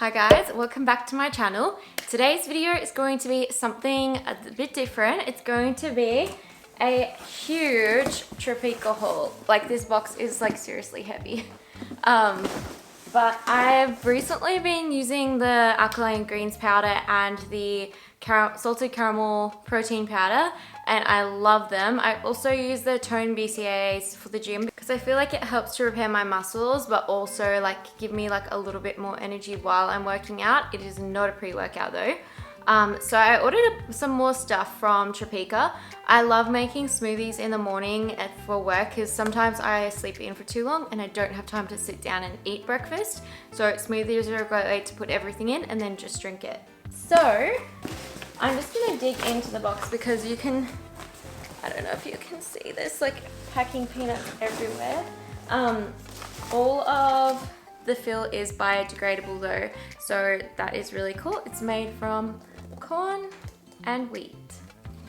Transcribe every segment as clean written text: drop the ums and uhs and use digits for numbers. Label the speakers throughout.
Speaker 1: Hi guys, welcome back to my channel. Today's video is going to be something a bit different. It's going to be a huge Tropeaka haul. Like, this box is like seriously heavy. But I've recently been using the alkaline greens powder and the salted caramel protein powder, and I love them. I also use the Tone BCAAs for the gym because I feel like it helps to repair my muscles, but also like give me like a little bit more energy while I'm working out. It is not a pre-workout though. So I ordered some more stuff from Tropeaka. I love making smoothies in the morning for work because sometimes I sleep in for too long and I don't have time to sit down and eat breakfast. So smoothies are a great way to put everything in and then just drink it. So I'm just gonna dig into the box because you can, I don't know if you can see this, like packing peanuts everywhere. All of the fill is biodegradable though, so that is really cool. It's made from corn and wheat.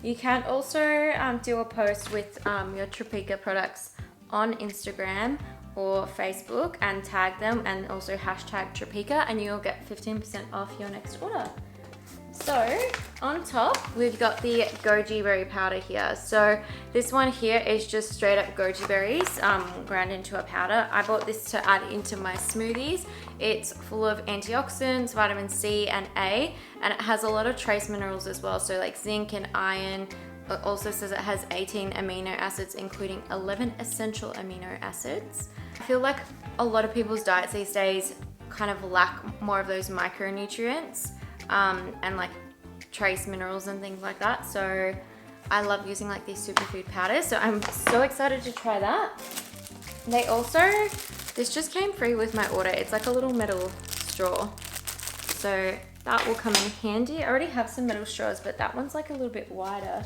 Speaker 1: You can also do a post with your Tropeaka products on Instagram or Facebook and tag them and also hashtag Tropeaka and you'll get 15% off your next order. So on top, we've got the Goji berry powder here. So this one here is just straight up goji berries ground into a powder. I bought this to add into my smoothies. It's full of antioxidants, vitamin C and A, and it has a lot of trace minerals as well. So like zinc and iron. It also says it has 18 amino acids, including 11 essential amino acids. I feel like a lot of people's diets these days kind of lack more of those micronutrients. And like trace minerals and things like that. So I love using like these superfood powders. So I'm so excited to try that. They also, this just came free with my order. It's like a little metal straw. So that will come in handy. I already have some metal straws, but that one's like a little bit wider.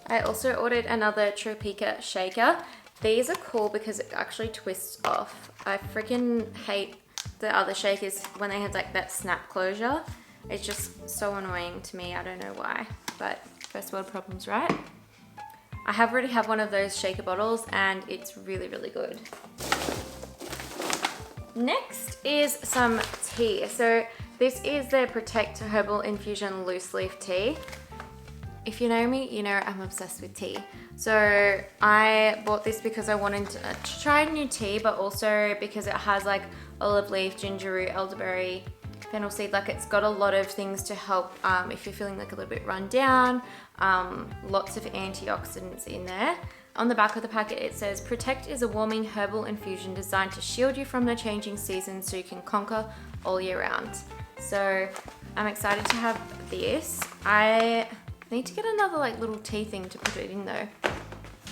Speaker 1: I also ordered another Tropeaka shaker. These are cool because it actually twists off. I freaking hate the other shakers when they have like that snap closure. It's just so annoying to me. I don't know why, but first world problems, right? I already have one of those shaker bottles and it's really, really good. Next is some tea. So this is the Protect Herbal Infusion loose leaf tea. If you know me, you know I'm obsessed with tea. So I bought this because I wanted to try a new tea, but also because it has like olive leaf, ginger root, elderberry, fennel seed. Like, it's got a lot of things to help if you're feeling like a little bit run down. Lots of antioxidants in there. On the back of the packet it says, Protect is a warming herbal infusion designed to shield you from the changing seasons so you can conquer all year round. So I'm excited to have this. I need to get another like little tea thing to put it in though.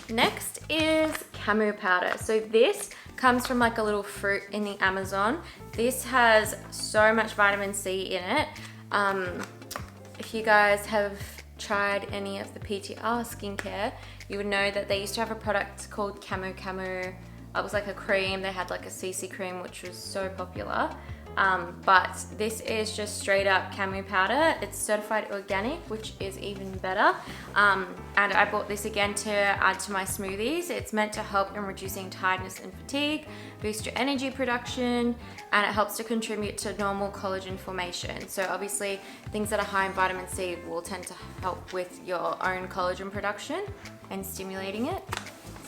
Speaker 1: Next is Cacao Powder. So this comes from like a little fruit in the Amazon. This has so much vitamin C in it. If you guys have tried any of the PTR skincare, you would know that they used to have a product called Camo. It was like a cream. They had like a CC cream, which was so popular. But this is just straight up camo powder. It's certified organic, which is even better. And I bought this again to add to my smoothies. It's meant to help in reducing tiredness and fatigue, boost your energy production, and it helps to contribute to normal collagen formation. So obviously things that are high in vitamin C will tend to help with your own collagen production and stimulating it.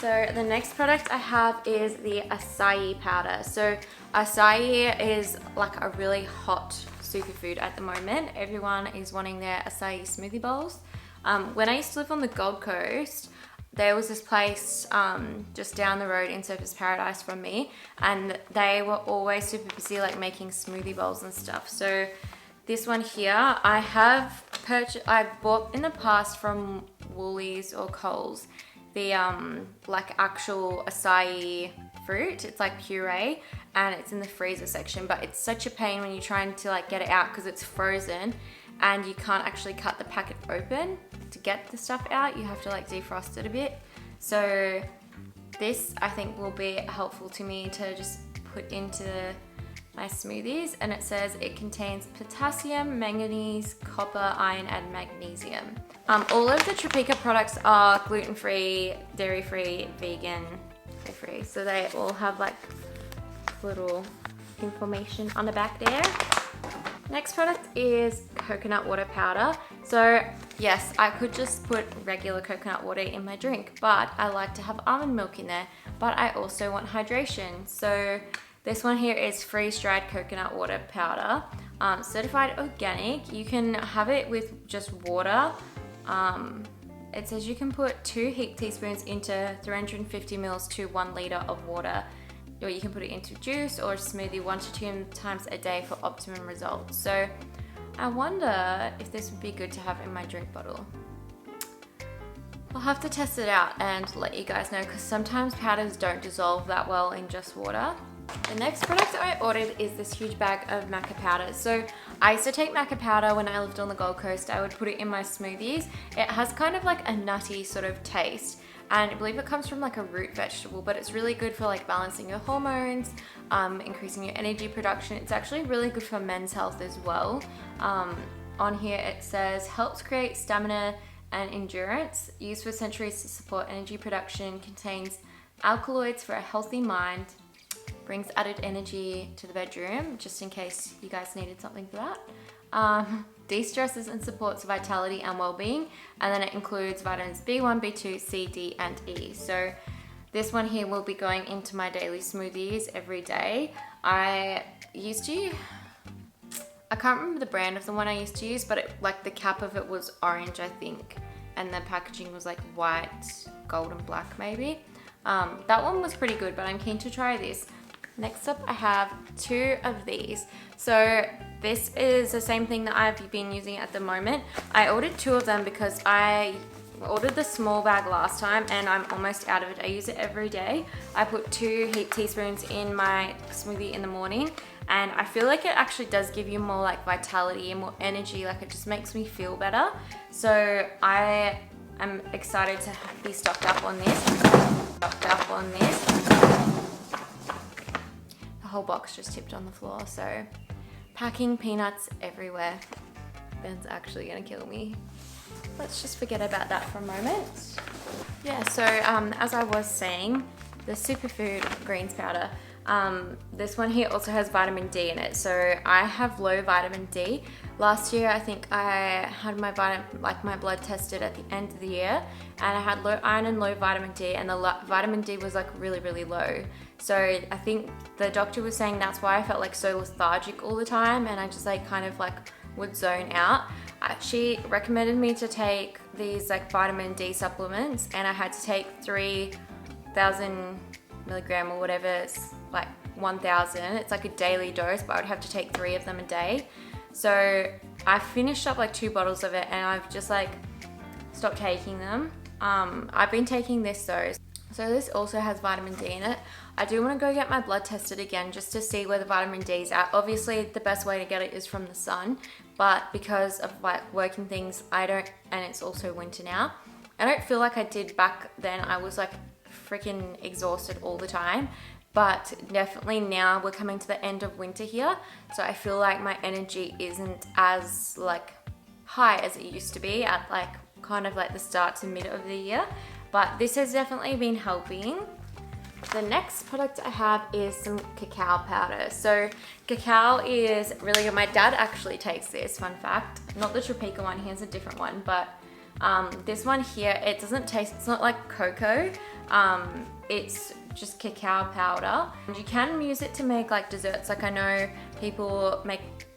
Speaker 1: So the next product I have is the Acai Powder. So acai is like a really hot superfood at the moment. Everyone is wanting their acai smoothie bowls. When I used to live on the Gold Coast, there was this place just down the road in Surfers Paradise from me, and they were always super busy like making smoothie bowls and stuff. So this one here, I've bought in the past from Woolies or Coles, the like actual acai fruit. It's like puree and it's in the freezer section, but it's such a pain when you're trying to like get it out because it's frozen and you can't actually cut the packet open to get the stuff out. You have to like defrost it a bit. So this I think will be helpful to me to just put into my smoothies, and it says it contains potassium, manganese, copper, iron, and magnesium. All of the Tropeaka products are gluten-free, dairy-free, vegan, free. So they all have like little information on the back there. Next product is coconut water powder. So yes, I could just put regular coconut water in my drink, but I like to have almond milk in there, but I also want hydration. So this one here is freeze-dried coconut water powder, certified organic. You can have it with just water. It says you can put 2 heaped teaspoons into 350 ml to 1 liter of water, or you can put it into juice or smoothie 1 to 2 times a day for optimum results. So I wonder if this would be good to have in my drink bottle. I'll have to test it out and let you guys know, because sometimes powders don't dissolve that well in just water. The next product I ordered is this huge bag of Maca Powder. So I used to take Maca Powder when I lived on the Gold Coast. I would put it in my smoothies. It has kind of like a nutty sort of taste, and I believe it comes from like a root vegetable, but it's really good for like balancing your hormones, increasing your energy production. It's actually really good for men's health as well. On here it says helps create stamina and endurance, used for centuries to support energy production, contains alkaloids for a healthy mind, brings added energy to the bedroom, just in case you guys needed something for that. De-stresses and supports vitality and well-being, and then it includes vitamins B1, B2, C, D, and E. So this one here will be going into my daily smoothies every day. I can't remember the brand of the one I used to use, but like the cap of it was orange, I think, and the packaging was like white, gold, and black maybe. That one was pretty good, but I'm keen to try this. Next up, I have 2 of these. So this is the same thing that I've been using at the moment. I ordered 2 of them because I ordered the small bag last time and I'm almost out of it. I use it every day. I put 2 heaped teaspoons in my smoothie in the morning, and I feel like it actually does give you more like vitality and more energy. Like it just makes me feel better. So I am excited to be stocked up on this. The whole box just tipped on the floor, so packing peanuts everywhere. Ben's actually gonna kill me. Let's just forget about that for a moment. Yeah, so as I was saying, the Superfood greens powder. This one here also has vitamin D in it. So I have low vitamin D. Last year, I think I had my blood tested at the end of the year, and I had low iron and low vitamin D, and the vitamin D was like really, really low. So I think the doctor was saying that's why I felt like so lethargic all the time, and I just like kind of like would zone out. She recommended me to take these like vitamin D supplements, and I had to take 3,000 milligram or whatever, it's like 1,000. It's like a daily dose, but I would have to take 3 of them a day. So I finished up like 2 bottles of it, and I've just like stopped taking them. I've been taking this though. So this also has vitamin D in it. I do want to go get my blood tested again just to see where the vitamin D is at. Obviously the best way to get it is from the sun, but because of like working things, and it's also winter now, I don't feel like I did back then. I was like freaking exhausted all the time, but definitely now we're coming to the end of winter here, so I feel like my energy isn't as like high as it used to be at like kind of like the start to mid of the year, but this has definitely been helping. The next product I have is some cacao powder. So cacao is really good. My dad actually takes this, fun fact. Not the Tropeaka one, he has a different one, but this one here, it doesn't taste, it's not like cocoa. It's just cacao powder. And you can use it to make like desserts. Like I know people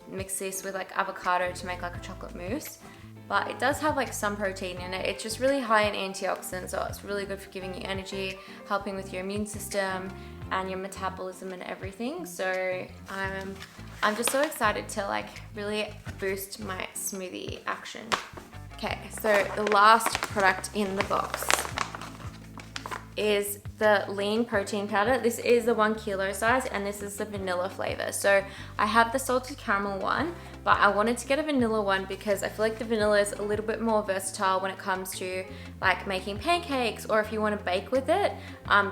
Speaker 1: mix this with like avocado to make like a chocolate mousse, but it does have like some protein in it. It's just really high in antioxidants, so it's really good for giving you energy, helping with your immune system and your metabolism and everything. So I'm just so excited to like really boost my smoothie action. Okay, so the last product in the box is the lean protein powder. This is the 1 kilo size, and this is the vanilla flavor. So I have the salted caramel one, but I wanted to get a vanilla one because I feel like the vanilla is a little bit more versatile when it comes to like making pancakes, or if you want to bake with it,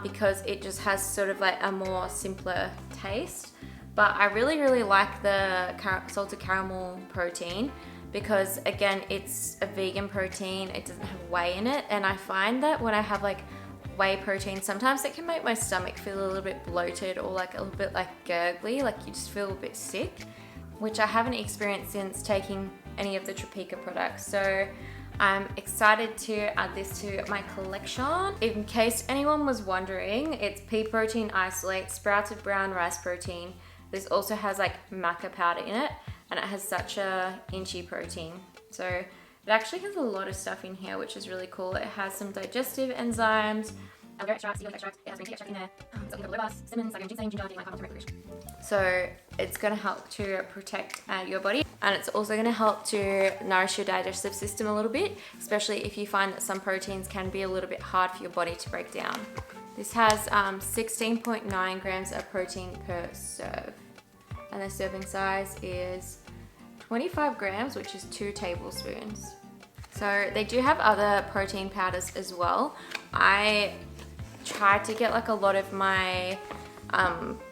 Speaker 1: because it just has sort of like a more simpler taste. But I really like the salted caramel protein because again, it's a vegan protein, it doesn't have whey in it, and I find that when I have like whey protein, sometimes it can make my stomach feel a little bit bloated or like a little bit like gurgly, like you just feel a bit sick. which I haven't experienced since taking any of the Tropeaka products. So I'm excited to add this to my collection. In case anyone was wondering, it's pea protein isolate, sprouted brown rice protein. This also has like Maca Powder in it, and it has such a inchy protein. So it actually has a lot of stuff in here, which is really cool. It has some digestive enzymes, so it's going to help to protect your body, and it's also going to help to nourish your digestive system a little bit, especially if you find that some proteins can be a little bit hard for your body to break down. This has 16.9 grams of protein per serve, and the serving size is 25 grams, which is 2 tablespoons. So they do have other protein powders as well. I tried to get like a lot of my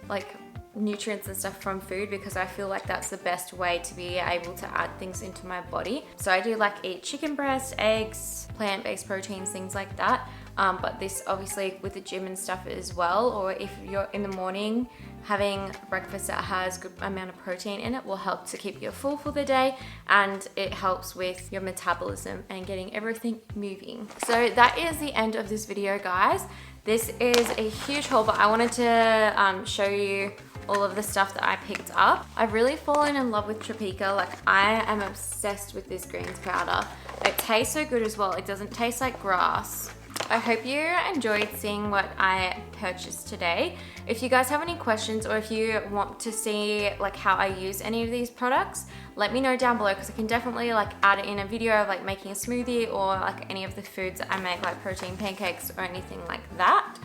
Speaker 1: like nutrients and stuff from food, because I feel like that's the best way to be able to add things into my body. So I do like eat chicken breast, eggs, plant-based proteins, things like that. But this obviously with the gym and stuff as well, or if you're in the morning having breakfast that has a good amount of protein in it, will help to keep you full for the day, and it helps with your metabolism and getting everything moving. So that is the end of this video, guys. This is a huge haul, but I wanted to show you all of the stuff that I picked up. I've really fallen in love with Tropeaka. Like, I am obsessed with this greens powder. It tastes so good as well. It doesn't taste like grass. I hope you enjoyed seeing what I purchased today. If you guys have any questions, or if you want to see like how I use any of these products, let me know down below, because I can definitely like add it in a video of like making a smoothie, or like any of the foods that I make, like protein pancakes or anything like that.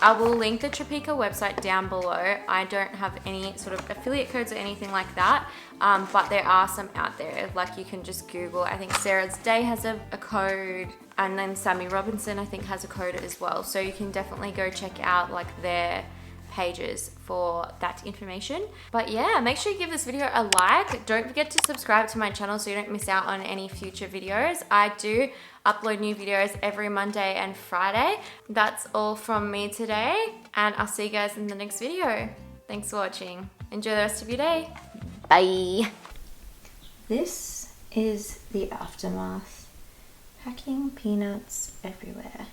Speaker 1: I will link the Tropeaka website down below. I don't have any sort of affiliate codes or anything like that, but there are some out there. Like, you can just Google, I think Sarah's Day has a code, and then Sammy Robinson I think has a code as well. So you can definitely go check out like their pages for that information. But yeah, make sure you give this video a like. Don't forget to subscribe to my channel so you don't miss out on any future videos. I do upload new videos every Monday and Friday. That's all from me today, and I'll see you guys in the next video. Thanks for watching. Enjoy the rest of your day. Bye. This is the aftermath. Packing peanuts everywhere.